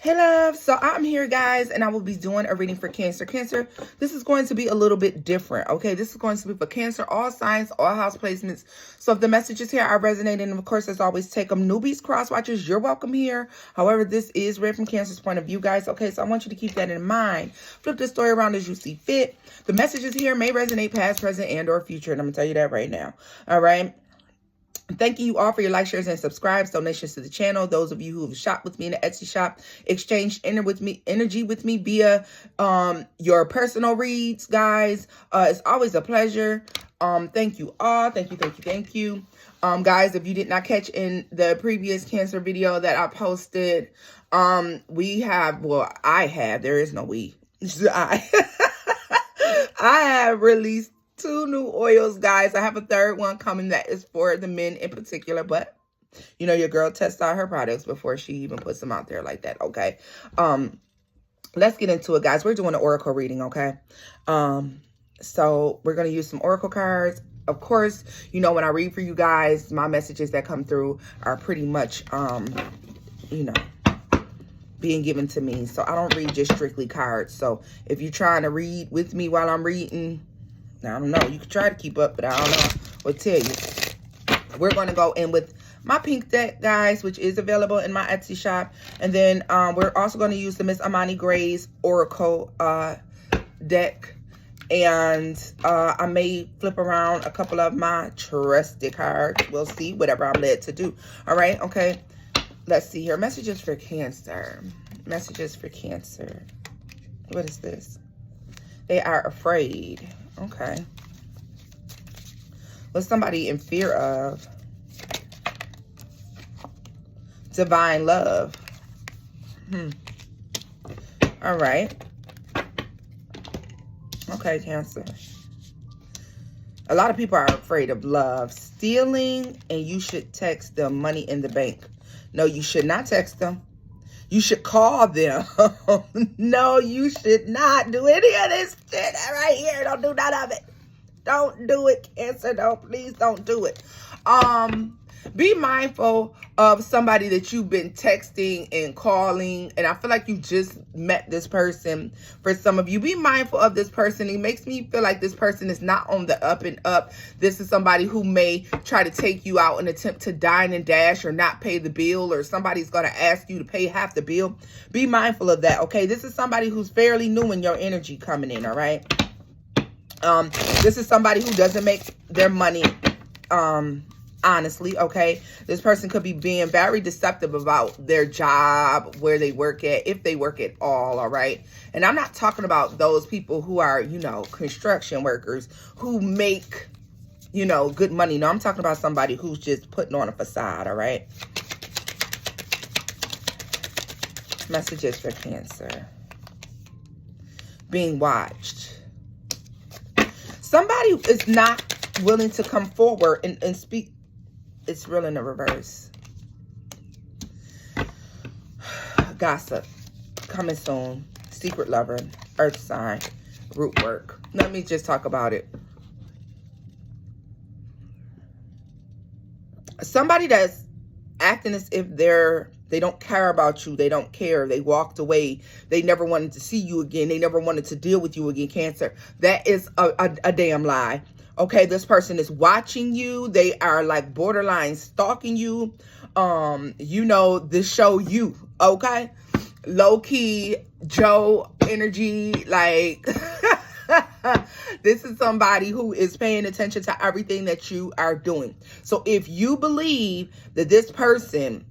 Hey love, so I'm here guys and I will be doing a reading for Cancer. Cancer, this is going to be a little bit different, okay? This is going to be for Cancer, all signs, all house placements. So if the messages here are resonating, and of course as always, take them. Newbies, cross watchers, you're welcome here. However, this is read from Cancer's point of view, guys, okay? So I want you to keep that in mind. Flip the story around as you see fit. The messages here may resonate past, present, and or future, and I'm gonna tell you that right now, all right? Thank you all for your likes, shares, and subscribes, donations to the channel. Those of you who have shopped with me in the Etsy shop, exchanged energy with me via your personal reads, guys. It's always a pleasure. Thank you all. Thank you. Guys, if you did not catch in the previous Cancer video that I posted, I have, there is no we. I have released 2 new oils, guys. I have a third one coming that is for the men in particular, but you know, your girl tests out her products before she even puts them out there like that, okay? Let's get into it, guys. We're doing an oracle reading, okay? So we're going to use some oracle cards. Of course, you know, when I read for you guys, my messages that come through are pretty much, you know, being given to me. So I don't read just strictly cards. So if you're trying to read with me while I'm reading, I don't know. You can try to keep up, but I don't know what to tell you. We're going to go in with my pink deck, guys, which is available in my Etsy shop. And then we're also going to use the Miss Amani Gray's Oracle deck. And I may flip around a couple of my trusted cards. We'll see, whatever I'm led to do. All right, okay. Let's see here. Messages for Cancer. Messages for Cancer. What is this? They are afraid. Okay. What's somebody in fear of? Divine love. All right. Okay, Cancer. A lot of people are afraid of love. Stealing, and you should text them money in the bank. No, you should not text them. You should call them. No, you should not do any of this shit right here. Don't do none of it. Don't do it, Cancer. Please don't do it. Be mindful of somebody that you've been texting and calling. And I feel like you just met this person. For some of you, be mindful of this person. It makes me feel like this person is not on the up and up. This is somebody who may try to take you out and attempt to dine and dash or not pay the bill, or somebody's going to ask you to pay half the bill. Be mindful of that, okay? This is somebody who's fairly new in your energy coming in, all right? This is somebody who doesn't make their money, honestly, okay? This person could be being very deceptive about their job, where they work at, if they work at all, all right? And I'm not talking about those people who are, you know, construction workers who make, you know, good money. No, I'm talking about somebody who's just putting on a facade, all right? Messages for Cancer. Being watched. Somebody is not willing to come forward and speak. It's real in the reverse. Gossip. Coming soon. Secret lover. Earth sign. Root work. Let me just talk about it. Somebody that's acting as if they don't care about you. They don't care. They walked away. They never wanted to see you again. They never wanted to deal with you again, Cancer. That is a damn lie. Okay, this person is watching you. They are like borderline stalking you. You know, the show You, okay? Low-key, Joe energy, like... This is somebody who is paying attention to everything that you are doing. So if you believe that this person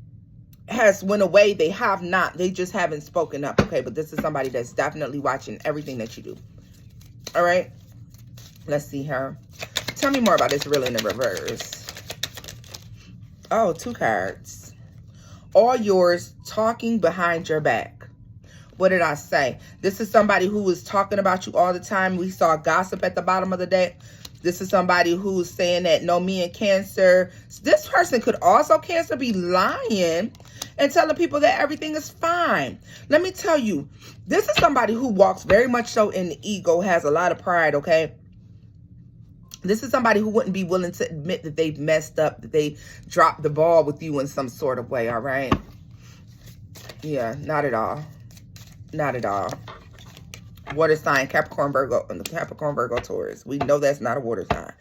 has went away, they have not. They just haven't spoken up, okay? But this is somebody that's definitely watching everything that you do. All right? Let's see here. Tell me more about this real in the reverse. Oh, 2 cards. All yours, talking behind your back. What did I say? This is somebody who is talking about you all the time. We saw gossip at the bottom of the deck. This is somebody who's saying that, no, me and Cancer. This person could also, Cancer, be lying and telling people that everything is fine. Let me tell you, this is somebody who walks very much so in the ego, has a lot of pride, okay? This is somebody who wouldn't be willing to admit that they've messed up, that they dropped the ball with you in some sort of way, all right? Yeah, not at all. Not at all. Water sign, Capricorn, Virgo, Taurus. We know that's not a water sign.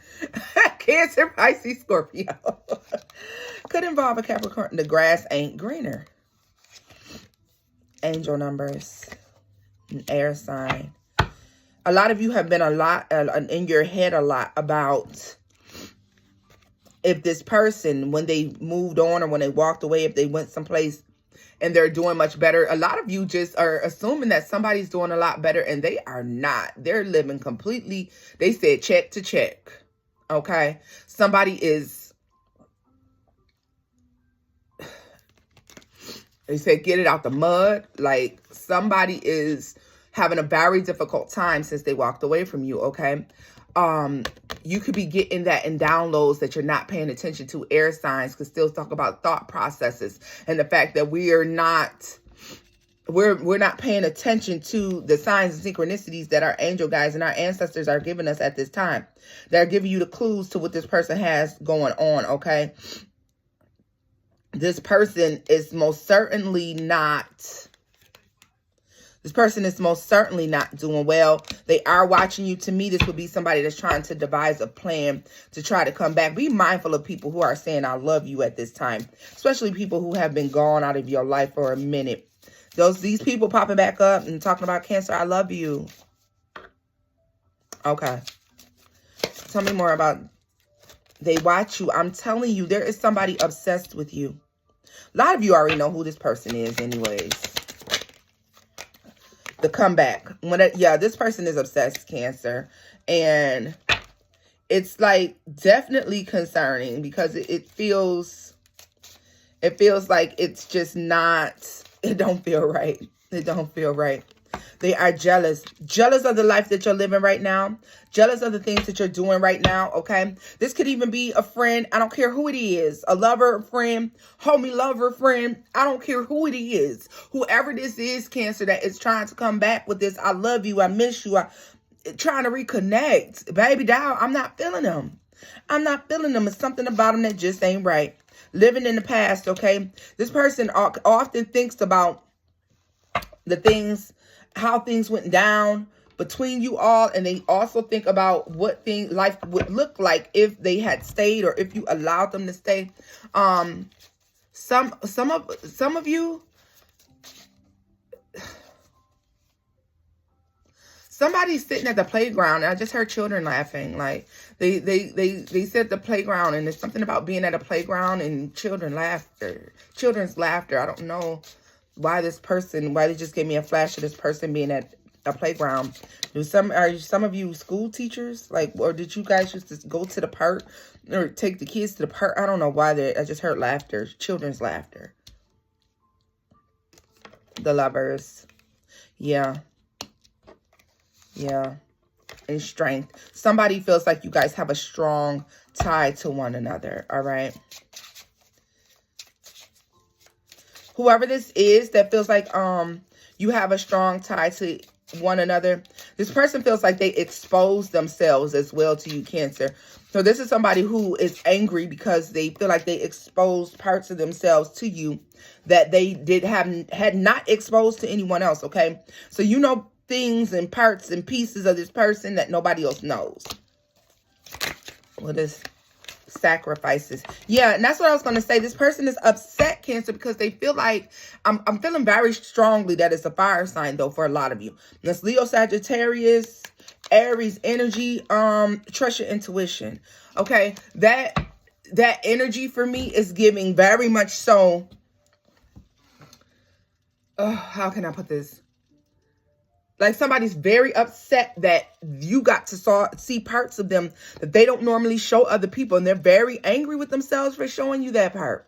Cancer, Pisces, Scorpio. Could involve a Capricorn. The grass ain't greener. Angel numbers. An air sign. A lot of you have been in your head a lot about if this person, when they moved on or when they walked away, if they went someplace and they're doing much better. A lot of you just are assuming that somebody's doing a lot better, and they are not. They're living completely, they said, check to check. Okay? Somebody is, they said, get it out the mud. Like, somebody is having a very difficult time since they walked away from you, okay? You could be getting that in downloads that you're not paying attention to. Air signs could still talk about thought processes and the fact that we're not paying attention to the signs and synchronicities that our angel guides and our ancestors are giving us at this time. They're giving you the clues to what this person has going on, okay? This person is most certainly not... This person is most certainly not doing well. They are watching you. To me, this would be somebody that's trying to devise a plan to try to come back. Be mindful of people who are saying, I love you at this time. Especially people who have been gone out of your life for a minute. These people popping back up and talking about Cancer, I love you. Okay. Tell me more about, they watch you. I'm telling you, there is somebody obsessed with you. A lot of you already know who this person is anyways. The comeback. This person is obsessed, Cancer. And it's like definitely concerning because it feels like it's just not, it don't feel right. It don't feel right. They are jealous. Jealous of the life that you're living right now. Jealous of the things that you're doing right now, okay? This could even be a friend. I don't care who it is. A lover, a friend, homie lover, friend. I don't care who it is. Whoever this is, Cancer, that is trying to come back with this, I love you, I miss you, trying to reconnect. Baby doll, I'm not feeling them. I'm not feeling them. It's something about them that just ain't right. Living in the past, okay? This person often thinks about the things, how things went down between you all, and they also think about what life would look like if they had stayed or if you allowed them to stay. Some of you, somebody's sitting at the playground. I just heard children laughing. Like they said the playground, and there's something about being at a playground and children's laughter. I don't know why they just gave me a flash of this person being at a playground. Are some of you school teachers? Like, or did you guys used to go to the park or take the kids to the park? I don't know why I just heard laughter, children's laughter. The Lovers. Yeah. Yeah. And strength. Somebody feels like you guys have a strong tie to one another. All right. Whoever this is that feels like you have a strong tie to one another, this person feels like they expose themselves as well to you, Cancer. So this is somebody who is angry because they feel like they exposed parts of themselves to you that they had not exposed to anyone else, okay? So you know things and parts and pieces of this person that nobody else knows. What is sacrifices? Yeah, and that's what I was going to say. This person is upset, Cancer, because they feel like, I'm feeling very strongly that it's a fire sign, though, for a lot of you. That's Leo, Sagittarius, Aries energy. Trust your intuition. Okay, that energy for me is giving very much so. How can I put this? Like somebody's very upset that you got to see parts of them that they don't normally show other people. And they're very angry with themselves for showing you that part.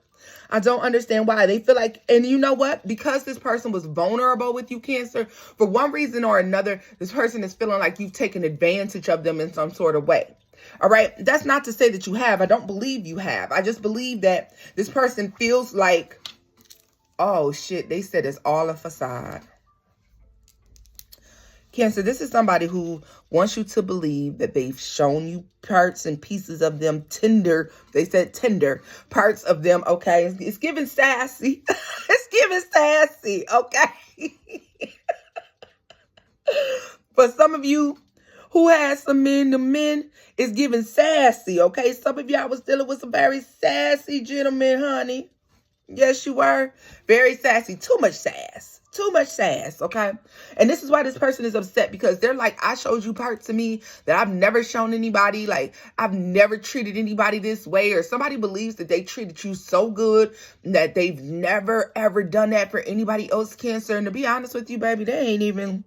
I don't understand why. They feel like, and you know what? Because this person was vulnerable with you, Cancer, for one reason or another, this person is feeling like you've taken advantage of them in some sort of way. All right. That's not to say that you have. I don't believe you have. I just believe that this person feels like, oh shit, they said it's all a facade. Cancer, this is somebody who wants you to believe that they've shown you parts and pieces of them tender. They said tender parts of them. Okay. It's giving sassy. It's giving sassy. Okay. For some of you who has some men, the men is giving sassy. Okay. Some of y'all was dealing with some very sassy gentlemen, honey. Yes, you were. Very sassy. Too much sass. Too much sass, okay? And this is why this person is upset, because they're like, I showed you parts of me that I've never shown anybody. Like, I've never treated anybody this way. Or somebody believes that they treated you so good that they've never, ever done that for anybody else, Cancer. And to be honest with you, baby, it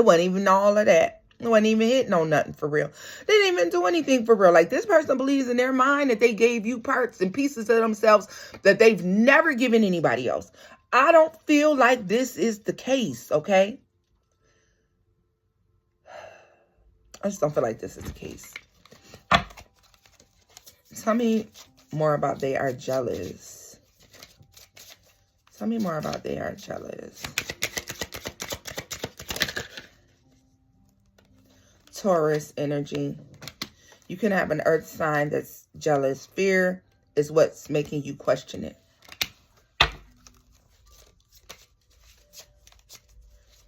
wasn't even all of that. It wasn't even hitting on nothing for real. They didn't even do anything for real. Like, this person believes in their mind that they gave you parts and pieces of themselves that they've never given anybody else. I don't feel like this is the case, okay? I just don't feel like this is the case. Tell me more about they are jealous. Tell me more about they are jealous. Taurus energy. You can have an earth sign that's jealous. Fear is what's making you question it.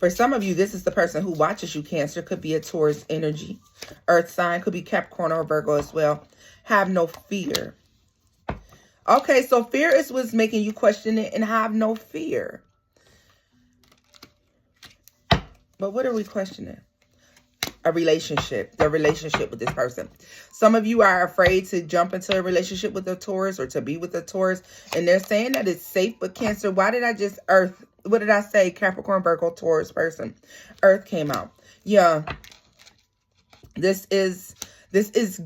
For some of you, this is the person who watches you, Cancer. Could be a Taurus energy. Earth sign. Could be Capricorn or Virgo as well. Have no fear. Okay, so fear is what's making you question it and have no fear. But what are we questioning? A relationship. The relationship with this person. Some of you are afraid to jump into a relationship with a Taurus or to be with a Taurus. And they're saying that it's safe. But Cancer, why did I just Earth? What did I say? Capricorn, Virgo, Taurus person. Earth came out. Yeah. This is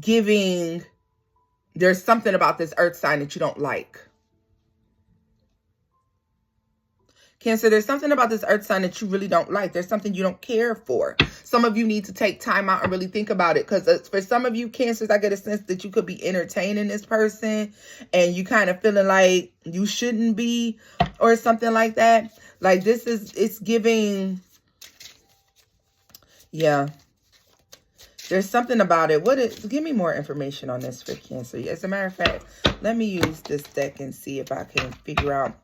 giving. There's something about this earth sign that you don't like. Cancer, there's something about this earth sign that you really don't like. There's something you don't care for. Some of you need to take time out and really think about it. Because for some of you, Cancers, I get a sense that you could be entertaining this person. And you kind of feeling like you shouldn't be. Or something like that. Like this is, it's giving. Yeah. There's something about it. Give me more information on this for Cancer. As a matter of fact, let me use this deck and see if I can figure out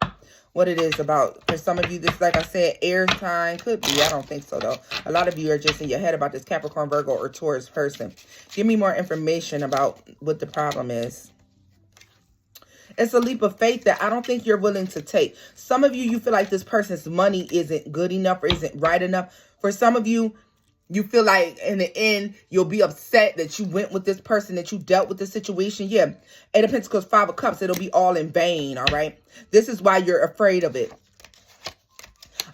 what it is about. For some of you, this, like I said, air sign. Could be. I don't think so, though. A lot of you are just in your head about this Capricorn, Virgo, or Taurus person. Give me more information about what the problem is. It's a leap of faith that I don't think you're willing to take. Some of you, you feel like this person's money isn't good enough or isn't right enough. For some of you, you feel like in the end, you'll be upset that you went with this person, that you dealt with the situation. Yeah, Eight of Pentacles, Five of Cups, it'll be all in vain, all right? This is why you're afraid of it.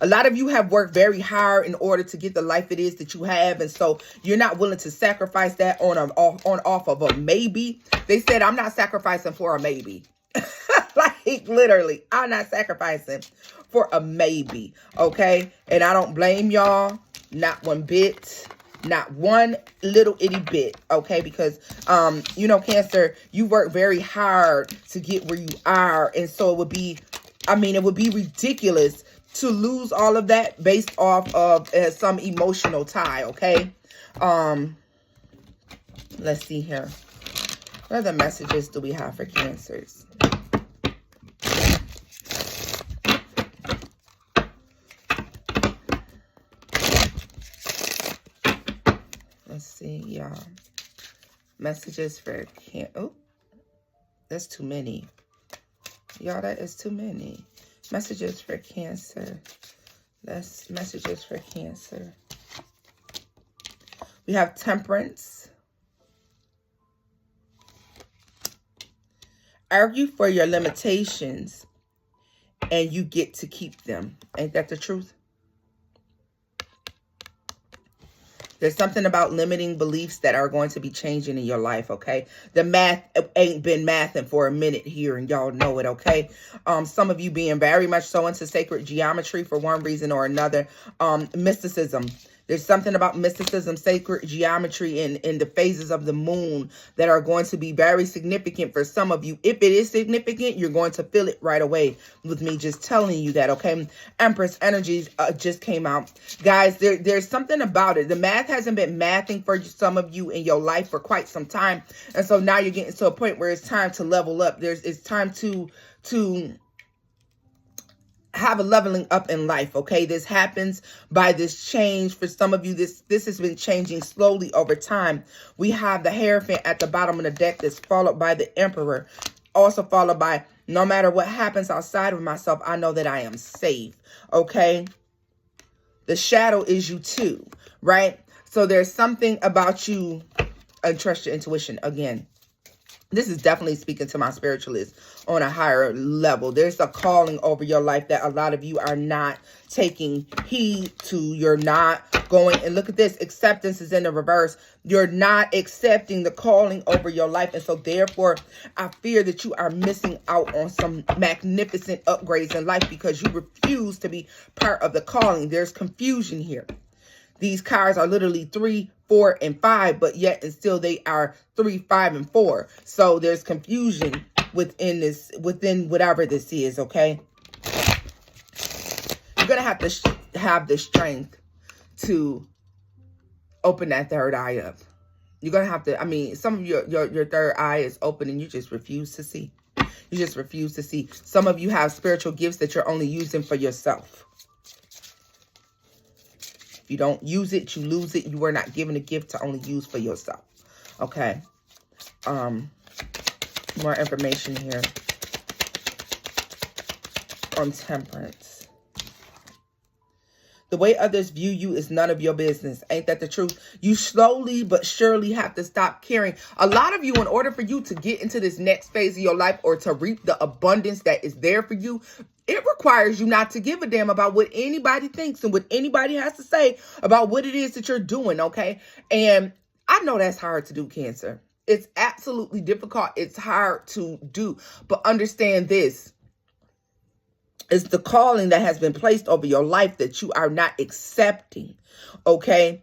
A lot of you have worked very hard in order to get the life it is that you have. And so you're not willing to sacrifice that on off of a maybe. They said, I'm not sacrificing for a maybe. Like literally, I'm not sacrificing for a maybe. Okay. And I don't blame y'all. Not one bit. Not one little itty bit. Okay. Because, you know, Cancer, you work very hard to get where you are. And so it would be, it would be ridiculous to lose all of that based off of some emotional tie. Okay. Let's see here. What other messages do we have for Cancers? Let's see, y'all. Messages for oh, that's too many. Y'all, that is too many. Messages for Cancer. That's messages for Cancer. We have Temperance. Argue for your limitations and you get to keep them. Ain't that the truth? There's something about limiting beliefs that are going to be changing in your life, okay? The math ain't been mathing for a minute here, and y'all know it, okay? Some of you being very much so into sacred geometry for one reason or another. Mysticism. There's something about mysticism, sacred geometry, and the phases of the moon that are going to be very significant for some of you. If it is significant, you're going to feel it right away with me just telling you that, okay? Empress energies just came out. Guys, there's something about it. The math hasn't been mathing for some of you in your life for quite some time. And so now you're getting to a point where it's time to level up. It's time to have a leveling up in life, okay? This happens by this change. For some of you, this has been changing slowly over time. We have the Hierophant at the bottom of the deck that's followed by the Emperor. Also followed by, no matter what happens outside of myself, I know that I am safe, okay? The Shadow is you too, right? So there's something about you, and trust your intuition again. This is definitely speaking to my spiritualist on a higher level. There's a calling over your life that a lot of you are not taking heed to. You're not going, and look at this, acceptance is in the reverse. You're not accepting the calling over your life. And so therefore, I fear that you are missing out on some magnificent upgrades in life because you refuse to be part of the calling. There's confusion here. These cards are literally 3, 4, and 5, but yet and still they are 3, 5, and 4. So there's confusion within this, within whatever this is, okay? You're going to have the strength to open that third eye up. You're going to have to, I mean, some of your third eye is open and you just refuse to see. You just refuse to see. Some of you have spiritual gifts that you're only using for yourself. You don't use it, you lose it. You are not given a gift to only use for yourself. Okay. More information here on Temperance. The way others view you is none of your business. Ain't that the truth? You slowly but surely have to stop caring. A lot of you, in order for you to get into this next phase of your life or to reap the abundance that is there for you, it requires you not to give a damn about what anybody thinks and what anybody has to say about what it is that you're doing, okay? And I know that's hard to do, Cancer. It's absolutely difficult. It's hard to do. But understand this. It's the calling that has been placed over your life that you are not accepting, okay?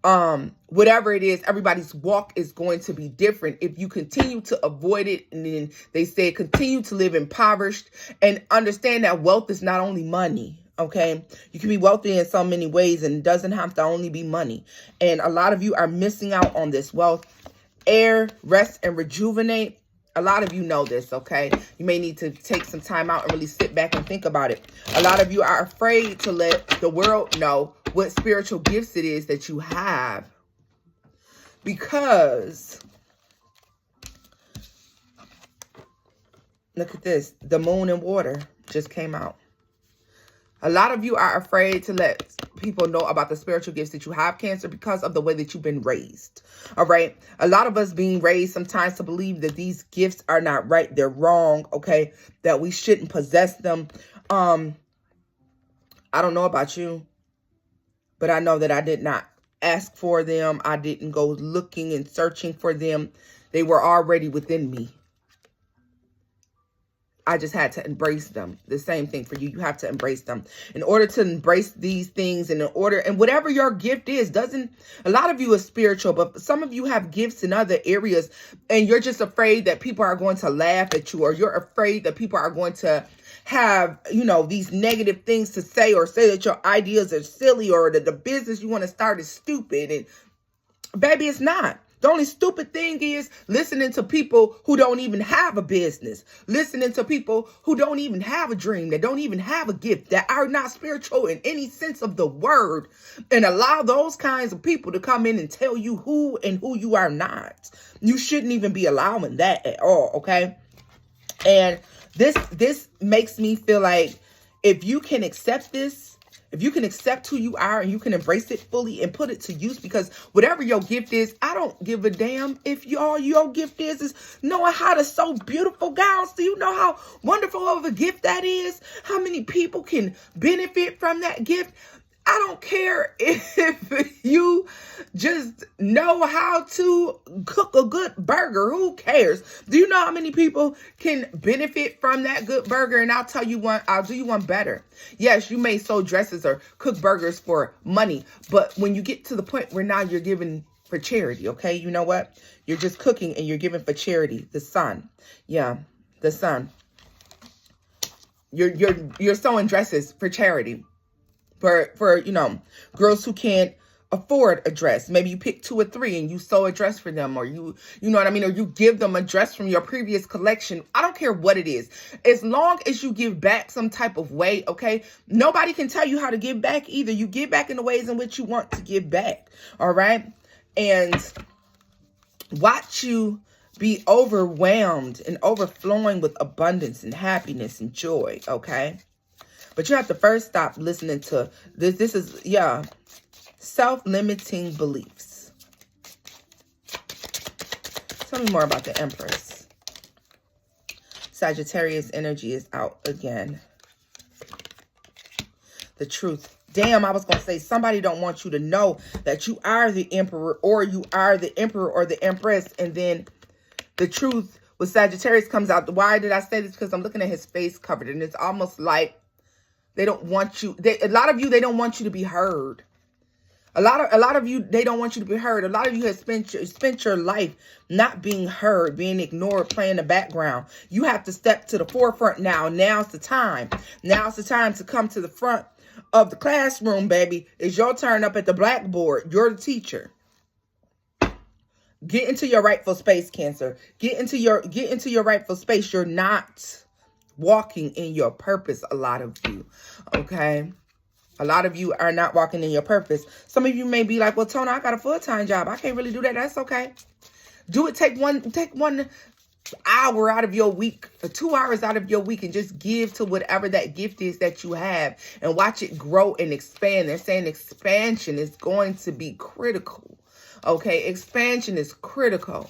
Whatever it is, everybody's walk is going to be different. If you continue to avoid it, and then they say continue to live impoverished, and understand that wealth is not only money, okay? You can be wealthy in so many ways, and it doesn't have to only be money. And a lot of you are missing out on this wealth. Air, rest, and rejuvenate. A lot of you know this, okay? You may need to take some time out and really sit back and think about it. A lot of you are afraid to let the world know what spiritual gifts it is that you have. Because, look at this. The moon and water just came out. A lot of you are afraid to let people know about the spiritual gifts that you have, Cancer, because of the way that you've been raised. All right. A lot of us being raised sometimes to believe that these gifts are not right. They're wrong. Okay. That we shouldn't possess them. I don't know about you, but I know that I did not ask for them. I didn't go looking and searching for them. They were already within me. I just had to embrace them. The same thing for you. You have to embrace them. In order to embrace these things, and whatever your gift is, a lot of you are spiritual, but some of you have gifts in other areas, and you're just afraid that people are going to laugh at you, or you're afraid that people are going to have, these negative things to say, or say that your ideas are silly, or that the business you want to start is stupid. And baby, it's not. The only stupid thing is listening to people who don't even have a business, listening to people who don't even have a dream, that don't even have a gift, that are not spiritual in any sense of the word, and allow those kinds of people to come in and tell you who and who you are not. You shouldn't even be allowing that at all, okay? And this makes me feel like if you can accept this, if you can accept who you are and you can embrace it fully and put it to use, because whatever your gift is, I don't give a damn if your gift is knowing how to sew beautiful gowns. Do you know how wonderful of a gift that is? How many people can benefit from that gift? I don't care if you just know how to cook a good burger. Who cares? Do you know how many people can benefit from that good burger? And I'll tell you one, I'll do you one better. Yes, you may sew dresses or cook burgers for money, but when you get to the point where now you're giving for charity, okay? You know what? You're just cooking and you're giving for charity. The sun. Yeah, the sun. You're sewing dresses for charity. For you know, girls who can't afford a dress. Maybe you pick 2 or 3 and you sew a dress for them, or you know what I mean, or you give them a dress from your previous collection. I don't care what it is. As long as you give back some type of way, okay? Nobody can tell you how to give back either. You give back in the ways in which you want to give back, all right? And watch you be overwhelmed and overflowing with abundance and happiness and joy, okay? But you have to first stop listening to this. This is, yeah, self-limiting beliefs. Tell me more about the Empress. Sagittarius energy is out again. The truth. Damn, I was going to say somebody don't want you to know that you are the Emperor, or you are the Emperor or the Empress. And then the truth with Sagittarius comes out. Why did I say this? Because I'm looking at his face covered, and it's almost like they don't want you. A lot of you, they don't want you to be heard. A lot of you, they don't want you to be heard. A lot of you have spent your life not being heard, being ignored, playing the background. You have to step to the forefront now. Now's the time. Now's the time to come to the front of the classroom, baby. It's your turn up at the blackboard. You're the teacher. Get into your rightful space, Cancer. Get into your rightful space. You're not walking in your purpose, a lot of you, okay? A lot of you are not walking in your purpose. Some of you may be like, well, Tona, I got a full-time job. I can't really do that. That's okay. Do it. Take one hour out of your week, or 2 hours out of your week, and just give to whatever that gift is that you have, and watch it grow and expand. They're saying expansion is going to be critical. Okay, expansion is critical.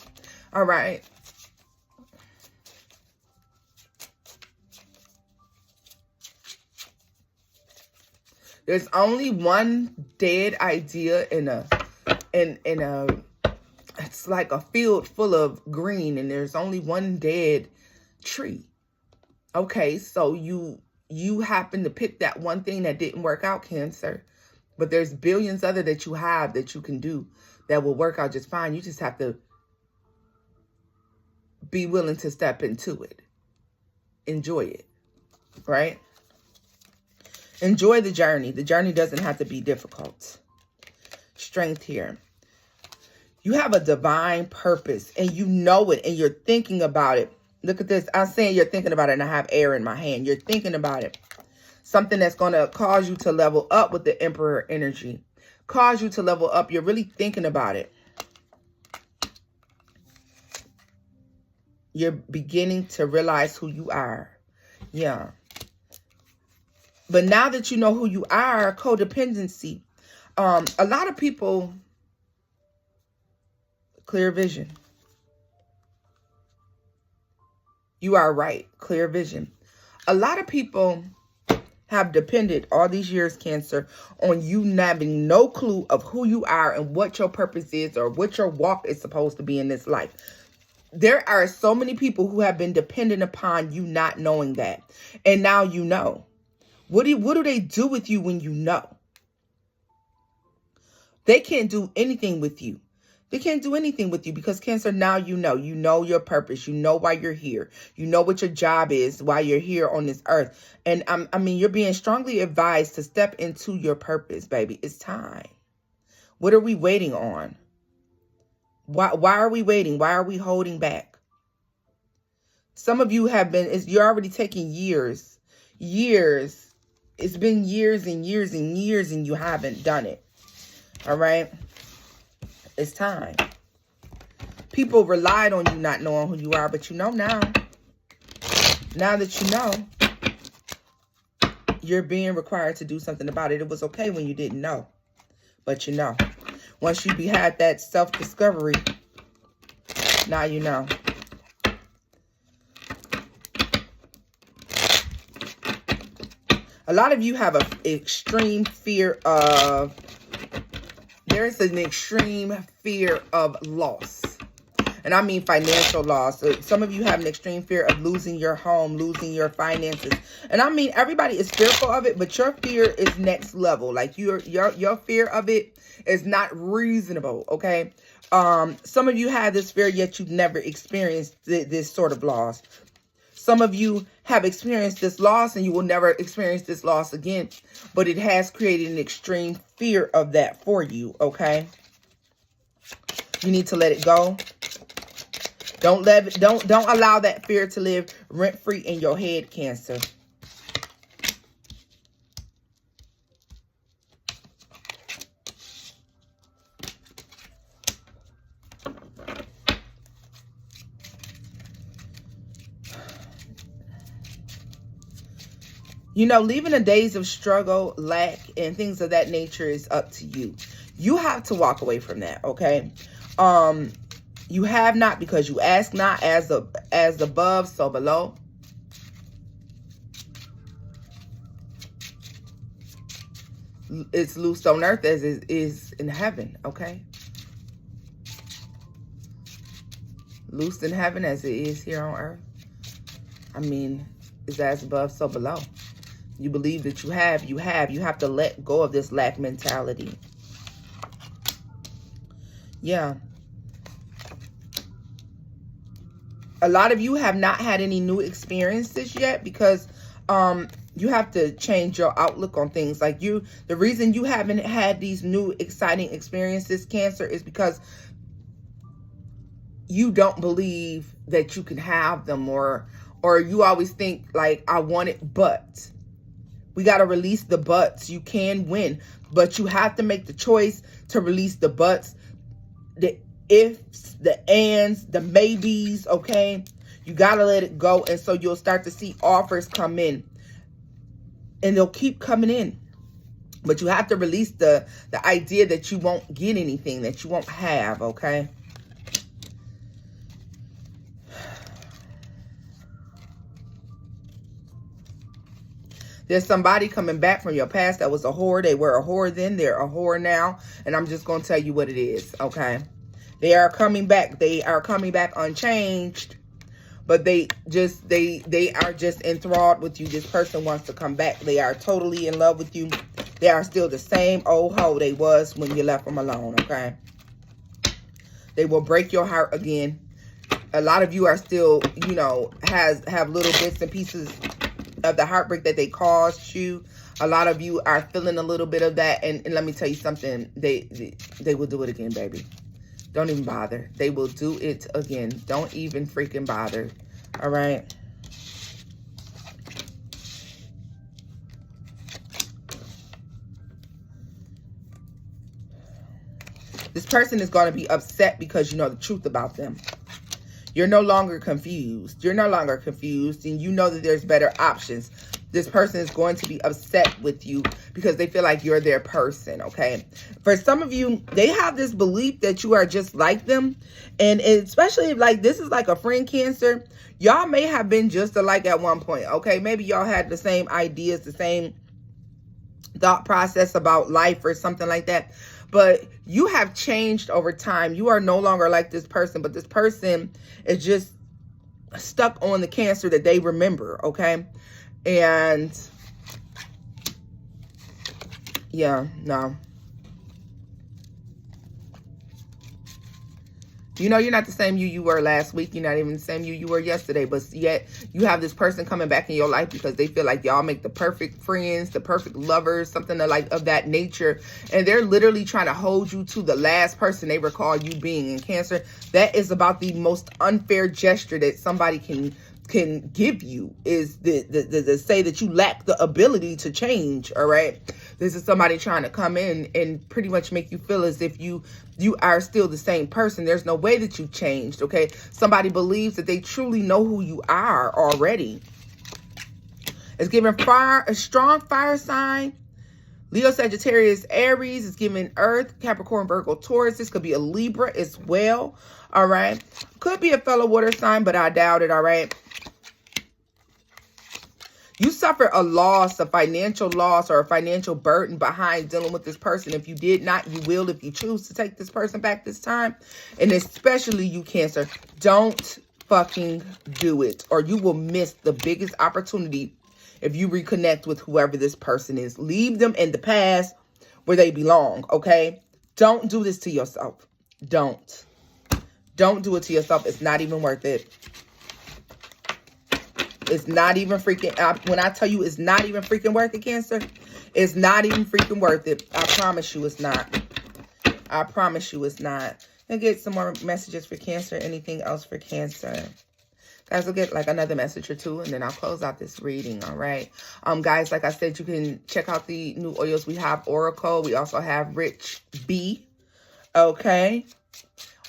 All right. There's only one dead idea in a it's like a field full of green, and there's only one dead tree. Okay, so you happen to pick that one thing that didn't work out, Cancer. But there's billions other that you have that you can do that will work out just fine. You just have to be willing to step into it. Enjoy it, right? Enjoy the journey. The journey doesn't have to be difficult. Strength here. You have a divine purpose, and you know it, and you're thinking about it. Look at this. I'm saying you're thinking about it, and I have air in my hand. You're thinking about it. Something that's going to cause you to level up with the Emperor energy. Cause you to level up. You're really thinking about it. You're beginning to realize who you are. Yeah. But now that you know who you are, codependency, a lot of people, clear vision. You are right, clear vision. A lot of people have depended all these years, Cancer, on you having no clue of who you are and what your purpose is or what your walk is supposed to be in this life. There are so many people who have been dependent upon you not knowing that. And now you know. What do they do with you when you know? They can't do anything with you. They can't do anything with you because, Cancer, now you know. You know your purpose. You know why you're here. You know what your job is, why you're here on this earth. And I mean, you're being strongly advised to step into your purpose, baby. It's time. What are we waiting on? Why are we waiting? Why are we holding back? Some of you have been, you're already taking years. It's been years and years and years and you haven't done it. All right? It's time. People relied on you not knowing who you are, but you know now. Now that you know, you're being required to do something about it. It was okay when you didn't know, but you know. Once you had that self-discovery, now you know. A lot of you have an extreme fear of, there is an extreme fear of loss. And I mean financial loss. So some of you have an extreme fear of losing your home, losing your finances. And I mean, everybody is fearful of it, but your fear is next level. Like your fear of it is not reasonable, okay? Some of you have this fear, yet you've never experienced this sort of loss. Some of you have experienced this loss and you will never experience this loss again, but it has created an extreme fear of that for you, okay? You need to let it go. Don't allow that fear to live rent-free in your head, Cancer. You know, leaving the days of struggle, lack, and things of that nature is up to you. You have to walk away from that, okay? You have not because you ask not, as above, so below. It's loosed on earth as it is in heaven, okay? Loosed in heaven as it is here on earth. I mean, it's as above, so below. You believe that you have. You have to let go of this lack mentality. Yeah. A lot of you have not had any new experiences yet because you have to change your outlook on things. Like the reason you haven't had these new exciting experiences, Cancer, is because you don't believe that you can have them, or you always think like, I want it, but. We got to release the buts. You can win, but you have to make the choice to release the buts, the ifs, the ands, the maybes, okay? You got to let it go, and so you'll start to see offers come in, and they'll keep coming in. But you have to release the idea that you won't get anything, that you won't have, okay? There's somebody coming back from your past that was a whore. They were a whore then. They're a whore now. And I'm just going to tell you what it is, okay? They are coming back. They are coming back unchanged. But they are just enthralled with you. This person wants to come back. They are totally in love with you. They are still the same old hoe they was when you left them alone, okay? They will break your heart again. A lot of you are still, you know, have little bits and pieces of the heartbreak that they caused you. A lot of you are feeling a little bit of that, and let me tell you something, they will do it again, baby. Don't even bother. They will do it again. Don't even freaking bother. All right? This person is going to be upset because you know the truth about them. You're no longer confused. You're no longer confused, and you know that there's better options. This person is going to be upset with you because they feel like you're their person, okay? For some of you, they have this belief that you are just like them, and especially if, like, this is like a friend, Cancer, y'all may have been just alike at one point, okay? Maybe y'all had the same ideas, the same thought process about life or something like that. But you have changed over time. You are no longer like this person, but this person is just stuck on the Cancer that they remember, okay? And yeah, no. You know, you're not the same you were last week. You're not even the same you were yesterday. But yet you have this person coming back in your life because they feel like y'all make the perfect friends, the perfect lovers, something like of that nature. And they're literally trying to hold you to the last person they recall you being. In Cancer, that is about the most unfair gesture that somebody can give you, is the say that you lack the ability to change. All right, this is somebody trying to come in and pretty much make you feel as if you are still the same person. There's no way that you've changed, okay? Somebody believes that they truly know who you are already. It's giving fire, a strong fire sign. Leo, Sagittarius, Aries. Is giving Earth, Capricorn, Virgo, Taurus. This could be a Libra as well, all right? Could be a fellow water sign, but I doubt it, all right? You suffer a loss, a financial loss, or a financial burden behind dealing with this person. If you did not, you will if you choose to take this person back this time. And especially you, Cancer, don't fucking do it, or you will miss the biggest opportunity if you reconnect with whoever this person is. Leave them in the past where they belong, okay? Don't do this to yourself. Don't do it to yourself. It's not even worth it. It's not even freaking, when I tell you it's not even freaking worth it, Cancer, it's not even freaking worth it. I promise you it's not. I promise you it's not. And get some more messages for Cancer. Anything else for Cancer? Guys, we'll get like another message or two, and then I'll close out this reading, all right? Guys, like I said, you can check out the new oils. We have Oracle. We also have Rich B, okay?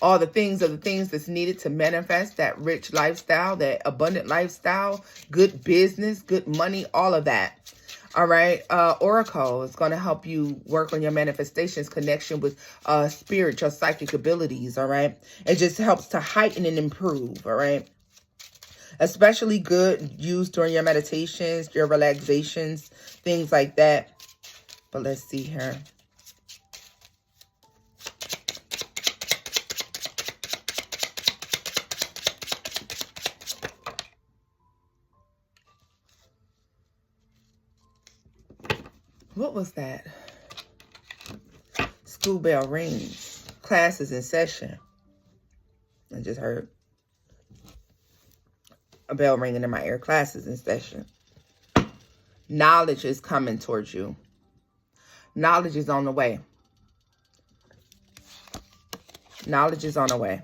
All the things that's needed to manifest that rich lifestyle, that abundant lifestyle, good business, good money, all of that. All right. Oracle is going to help you work on your manifestations, connection with spirit, your psychic abilities. All right. It just helps to heighten and improve. All right. Especially good used during your meditations, your relaxations, things like that. But let's see here. What was that? School bell rings. Classes in session. I just heard a bell ringing in my ear. Classes in session. Knowledge is coming towards you. Knowledge is on the way. Knowledge is on the way.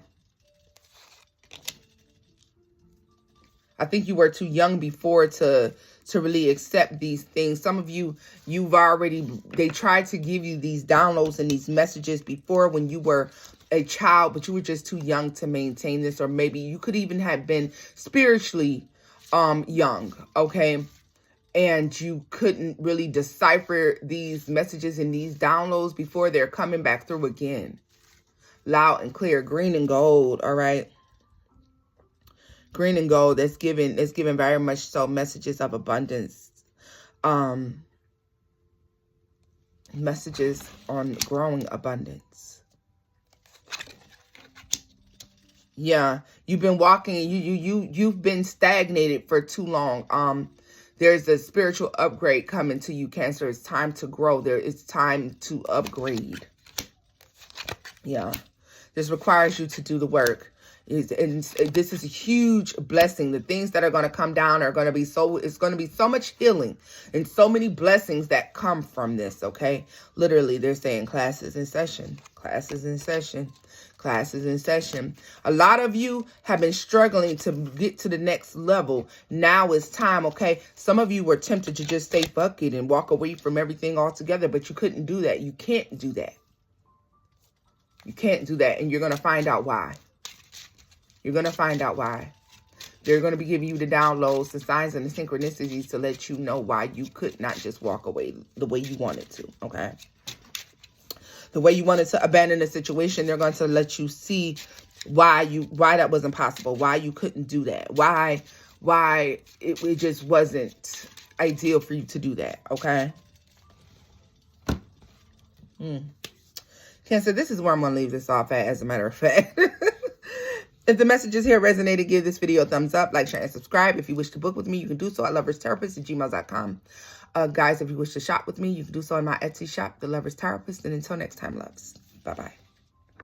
I think you were too young before to really accept these things. Some of you, they tried to give you these downloads and these messages before when you were a child, but you were just too young to maintain this. Or maybe you could even have been spiritually young, okay? And you couldn't really decipher these messages and these downloads before they're coming back through again. Loud and clear, green and gold, all right? Green and gold, that's given very much so messages of abundance. Messages on growing abundance. Yeah, you've been walking, you've been stagnated for too long. There's a spiritual upgrade coming to you, Cancer. It's time to grow. It's time to upgrade. Yeah, this requires you to do the work. And this is a huge blessing. The things that are going to come down are going to be it's going to be so much healing and so many blessings that come from this, okay? Literally, they're saying classes in session, classes in session, classes in session. A lot of you have been struggling to get to the next level. Now it's time, okay? Some of you were tempted to just say fuck it and walk away from everything altogether, but you couldn't do that. You can't do that. You can't do that, and you're going to find out why. You're going to find out why. They're going to be giving you the downloads, the signs, and the synchronicities to let you know why you could not just walk away the way you wanted to, okay? The way you wanted to abandon the situation, they're going to let you see why that wasn't possible, why you couldn't do that, why it just wasn't ideal for you to do that, okay? Cancer, this is where I'm going to leave this off at, as a matter of fact. If the messages here resonated, give this video a thumbs up, like, share, and subscribe. If you wish to book with me, you can do so at loverstaropist@gmail.com. Guys, if you wish to shop with me, you can do so in my Etsy shop, The Lovers Therapist. And until next time, loves. Bye-bye.